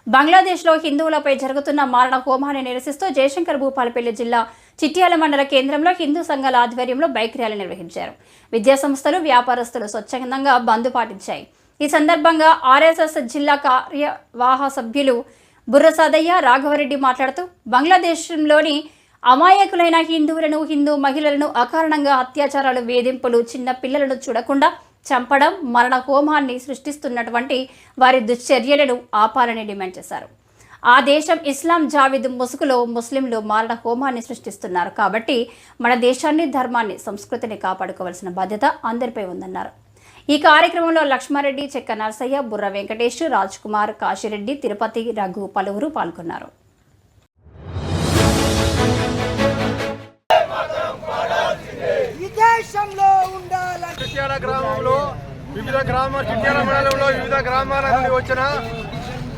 బంగ్లాదేశ్లో హిందువులపై జరుగుతున్న మారణ హోమాన్ని నిరసిస్తూ జయశంకర్ భూపాలపల్లి జిల్లా చిట్యాల మండల కేంద్రంలో హిందూ సంఘాల ఆధ్వర్యంలో బైక్ ర్యాలీ నిర్వహించారు. విద్యాసంస్థలు, వ్యాపారస్తులు స్వచ్ఛందంగా బంద్ పాటించాయి. ఈ సందర్భంగా ఆర్ఎస్ఎస్ జిల్లా కార్యవాహ సభ్యులు బుర్ర సాదయ్య, రాఘవరెడ్డి మాట్లాడుతూ బంగ్లాదేశ్లోని అమాయకులైన హిందువులను, హిందూ మహిళలను అకారణంగా అత్యాచారాలు, వేధింపులు, చిన్న పిల్లలను చూడకుండా చంపడం, మరణ హోమాన్ని సృష్టిస్తున్నటువంటి వారి దుశ్చర్యలను ఆపాలని డిమాండ్ చేశారు. ఆ దేశం ఇస్లాం జావిద్ ముసుగులో ముస్లింలు మారణ హోమాన్ని సృష్టిస్తున్నారు కాబట్టి మన దేశాన్ని, ధర్మాన్ని, సంస్కృతిని కాపాడుకోవాల్సిన బాధ్యత అందరిపై ఉందన్నారు. ఈ కార్యక్రమంలో లక్ష్మారెడ్డి, చెక్క నరసయ్య, బుర్ర వెంకటేష్, రాజ్ కుమార్, కాశిరెడ్డి, తిరుపతి, రఘు పలువురు పాల్గొన్నారు. చిట్యాల గ్రామంలో చిట్యాల మండలంలో వివిధ గ్రామాల నుండి వచ్చిన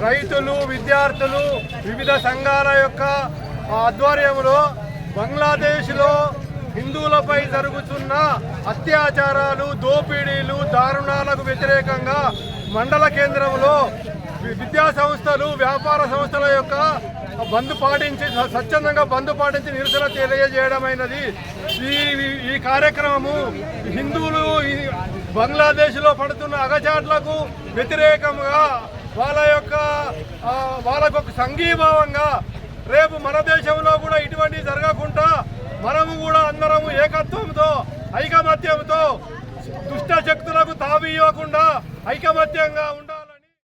రైతులు, విద్యార్థులు, వివిధ సంఘాల యొక్క ఆధ్వర్యంలో బంగ్లాదేశ్లో హిందువులపై జరుగుతున్న అత్యాచారాలు, దోపిడీలు, దారుణాలకు వ్యతిరేకంగా మండల కేంద్రంలో విద్యా సంస్థలు, వ్యాపార సంస్థల యొక్క బంద్ పాటించి స్వచ్ఛందంగా బంద్ పాటించి నిరసన తెలియజేయడమైనది. ఈ కార్యక్రమము హిందువులు బంగ్లాదేశ్లో పడుతున్న అగచాట్లకు వ్యతిరేకంగా వాళ్ళకు ఒక సంఘీభావంగా రేపు మన దేశంలో కూడా ఇటువంటివి జరగకుండా మనము కూడా అందరము ఏకత్వంతో, ఐకమత్యంతో దుష్ట శక్తులకు తావివ్వకుండా ఐకమత్యంగా ఉండాలి.